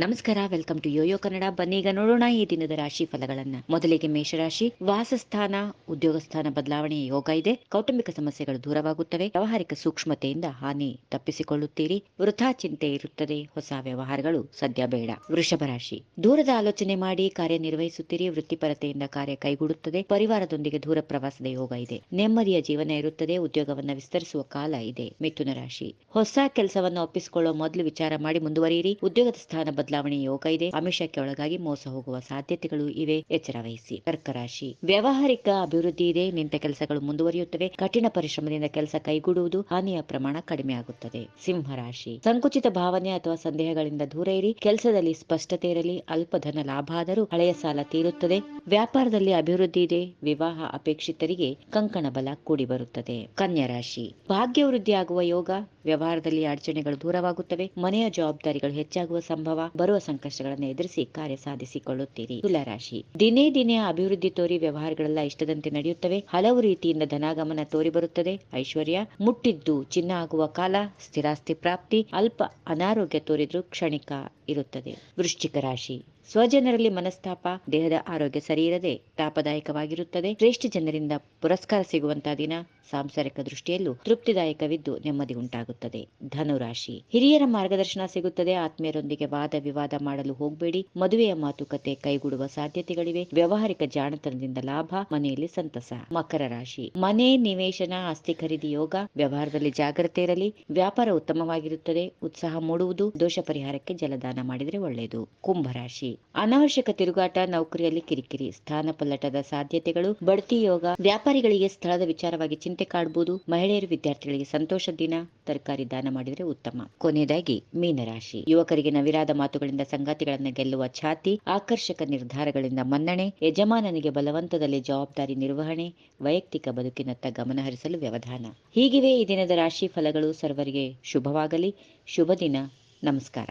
ನಮಸ್ಕಾರ, welcome to Yoyo Kannada. ಬನ್ನಿ ಈಗ ನೋಡೋಣ ಈ ದಿನದ ರಾಶಿ ಫಲಗಳನ್ನ. ಮೊದಲಿಗೆ ಮೇಷರಾಶಿ. ವಾಸಸ್ಥಾನ, ಉದ್ಯೋಗ ಸ್ಥಾನ ಬದಲಾವಣೆಯ ಯೋಗ ಇದೆ. ಕೌಟುಂಬಿಕ ಸಮಸ್ಯೆಗಳು ದೂರವಾಗುತ್ತವೆ. ವ್ಯವಹಾರಿಕ ಸೂಕ್ಷ್ಮತೆಯಿಂದ ಹಾನಿ ತಪ್ಪಿಸಿಕೊಳ್ಳುತ್ತೀರಿ. ವೃಥಾ ಚಿಂತೆ ಇರುತ್ತದೆ. ಹೊಸ ವ್ಯವಹಾರಗಳು ಸದ್ಯ ಬೇಡ. ವೃಷಭ ರಾಶಿ. ದೂರದ ಆಲೋಚನೆ ಮಾಡಿ ಕಾರ್ಯನಿರ್ವಹಿಸುತ್ತೀರಿ. ವೃತ್ತಿಪರತೆಯಿಂದ ಕಾರ್ಯ ಕೈಗೂಡುತ್ತದೆ. ಪರಿವಾರದೊಂದಿಗೆ ದೂರ ಪ್ರವಾಸದ ಯೋಗ ಇದೆ. ನೆಮ್ಮದಿಯ ಜೀವನ ಇರುತ್ತದೆ. ಉದ್ಯೋಗವನ್ನ ವಿಸ್ತರಿಸುವ ಕಾಲ ಇದೆ. ಮಿಥುನ ರಾಶಿ. ಹೊಸ ಕೆಲಸವನ್ನು ಒಪ್ಪಿಸಿಕೊಳ್ಳುವ ಮೊದಲು ವಿಚಾರ ಮಾಡಿ ಮುಂದುವರಿಯಿರಿ. ಉದ್ಯೋಗದ ಸ್ಥಾನ ಬದಲಾವಣೆ ಯೋಗ ಇದೆ. ಆಮಿಷಕ್ಕೆ ಒಳಗಾಗಿ ಮೋಸ ಹೋಗುವ ಸಾಧ್ಯತೆಗಳು ಇವೆ, ಎಚ್ಚರ ವಹಿಸಿ. ಕರ್ಕ ರಾಶಿ. ವ್ಯಾವಹಾರಿಕ ಅಭಿವೃದ್ಧಿ ಇದೆ. ನಿಂತ ಕೆಲಸಗಳು ಮುಂದುವರಿಯುತ್ತವೆ. ಕಠಿಣ ಪರಿಶ್ರಮದಿಂದ ಕೆಲಸ ಕೈಗೂಡುವುದು. ಹಾನಿಯ ಪ್ರಮಾಣ ಕಡಿಮೆ ಆಗುತ್ತದೆ. ಸಿಂಹ ರಾಶಿ. ಸಂಕುಚಿತ ಭಾವನೆ ಅಥವಾ ಸಂದೇಹಗಳಿಂದ ದೂರ ಇರಿ. ಕೆಲಸದಲ್ಲಿ ಸ್ಪಷ್ಟತೆ ಇರಲಿ. ಅಲ್ಪ ಧನ ಲಾಭ ಆದರೂ ಹಳೆಯ ಸಾಲ ತೀರುತ್ತದೆ. ವ್ಯಾಪಾರದಲ್ಲಿ ಅಭಿವೃದ್ಧಿ ಇದೆ. ವಿವಾಹ ಅಪೇಕ್ಷಿತರಿಗೆ ಕಂಕಣ ಬಲ ಕೂಡಿ ಬರುತ್ತದೆ. ಕನ್ಯಾ ರಾಶಿ. ಭಾಗ್ಯವೃದ್ಧಿ ಆಗುವ ಯೋಗ. ವ್ಯವಹಾರದಲ್ಲಿ ಅಡಚಣೆಗಳು ದೂರವಾಗುತ್ತವೆ. ಮನೆಯ ಜವಾಬ್ದಾರಿಗಳು ಹೆಚ್ಚಾಗುವ ಸಂಭವ. ಬರುವ ಸಂಕಷ್ಟಗಳನ್ನು ಎದುರಿಸಿ ಕಾರ್ಯ ಸಾಧಿಸಿಕೊಳ್ಳುತ್ತೀರಿ. ತುಲಾ ರಾಶಿ. ದಿನೇ ದಿನೇ ಅಭಿವೃದ್ಧಿ ತೋರಿ ವ್ಯವಹಾರಗಳೆಲ್ಲ ಇಷ್ಟದಂತೆ ನಡೆಯುತ್ತವೆ. ಹಲವು ರೀತಿಯಿಂದ ಧನಾಗಮನ ತೋರಿ ಬರುತ್ತದೆ. ಐಶ್ವರ್ಯ ಮುಟ್ಟಿದ್ದು ಚಿನ್ನ ಆಗುವ ಕಾಲ. ಸ್ಥಿರಾಸ್ತಿ ಪ್ರಾಪ್ತಿ. ಅಲ್ಪ ಅನಾರೋಗ್ಯ ತೋರಿದ್ರೂ ಕ್ಷಣಿಕ ಇರುತ್ತದೆ. ವೃಶ್ಚಿಕ ರಾಶಿ. ಸ್ವಜನರಲ್ಲಿ ಮನಸ್ತಾಪ. ದೇಹದ ಆರೋಗ್ಯ ಸರಿ ಇರದೆ ತಾಪದಾಯಕವಾಗಿರುತ್ತದೆ. ಶ್ರೇಷ್ಠ ಜನರಿಂದ ಪುರಸ್ಕಾರ ಸಿಗುವಂತಹ ದಿನ. ಸಾಂಸಾರಿಕ ದೃಷ್ಟಿಯಲ್ಲೂ ತೃಪ್ತಿದಾಯಕವಿದ್ದು ನೆಮ್ಮದಿ ಉಂಟಾಗುತ್ತದೆ. ಧನುರಾಶಿ. ಹಿರಿಯರ ಮಾರ್ಗದರ್ಶನ ಸಿಗುತ್ತದೆ. ಆತ್ಮೀಯರೊಂದಿಗೆ ವಾದ ವಿವಾದ ಮಾಡಲು ಹೋಗಬೇಡಿ. ಮದುವೆಯ ಮಾತುಕತೆ ಕೈಗೂಡುವ ಸಾಧ್ಯತೆಗಳಿವೆ. ವ್ಯವಹಾರಿಕ ಜಾಣತನದಿಂದ ಲಾಭ. ಮನೆಯಲ್ಲಿ ಸಂತಸ. ಮಕರ ರಾಶಿ. ಮನೆ, ನಿವೇಶನ, ಆಸ್ತಿ ಖರೀದಿ ಯೋಗ. ವ್ಯವಹಾರದಲ್ಲಿ ಜಾಗ್ರತೆ ಇರಲಿ. ವ್ಯಾಪಾರ ಉತ್ತಮವಾಗಿರುತ್ತದೆ. ಉತ್ಸಾಹ ಮೂಡುವುದು. ದೋಷ ಪರಿಹಾರಕ್ಕೆ ಜಲದಾನ ಮಾಡಿದರೆ ಒಳ್ಳೆಯದು. ಕುಂಭರಾಶಿ. ಅನಾವಶ್ಯಕ ತಿರುಗಾಟ. ನೌಕರಿಯಲ್ಲಿ ಕಿರಿಕಿರಿ. ಸ್ಥಾನ ಪಲ್ಲಟದ ಸಾಧ್ಯತೆಗಳು. ಬಡ್ತಿ ಯೋಗ. ವ್ಯಾಪಾರಿಗಳಿಗೆ ಸ್ಥಳದ ವಿಚಾರವಾಗಿ ಚಿಂತೆ ಕಾಡಬಹುದು. ಮಹಿಳೆಯರು, ವಿದ್ಯಾರ್ಥಿಗಳಿಗೆ ಸಂತೋಷ ದಿನ. ತರಕಾರಿ ದಾನ ಮಾಡಿದರೆ ಉತ್ತಮ. ಕೊನೆಯದಾಗಿ ಮೀನರಾಶಿ. ಯುವಕರಿಗೆ ನವಿರಾದ ಮಾತುಗಳಿಂದ ಸಂಗಾತಿಗಳನ್ನು ಗೆಲ್ಲುವ ಛಾತಿ. ಆಕರ್ಷಕ ನಿರ್ಧಾರಗಳಿಂದ ಮನ್ನಣೆ. ಯಜಮಾನನಿಗೆ ಬಲವಂತದಲ್ಲಿ ಜವಾಬ್ದಾರಿ ನಿರ್ವಹಣೆ. ವೈಯಕ್ತಿಕ ಬದುಕಿನತ್ತ ಗಮನ ಹರಿಸಲು ವ್ಯವಧಾನ. ಹೀಗಿವೆ ಈ ದಿನದ ರಾಶಿ ಫಲಗಳು. ಸರ್ವರಿಗೆ ಶುಭವಾಗಲಿ. ಶುಭ ದಿನ. ನಮಸ್ಕಾರ.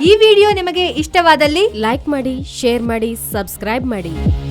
ಈ ವಿಡಿಯೋ ನಿಮಗೆ ಇಷ್ಟವಾದಲ್ಲಿ ಲೈಕ್ ಮಾಡಿ, ಶೇರ್ ಮಾಡಿ, ಸಬ್ಸ್ಕ್ರೈಬ್ ಮಾಡಿ.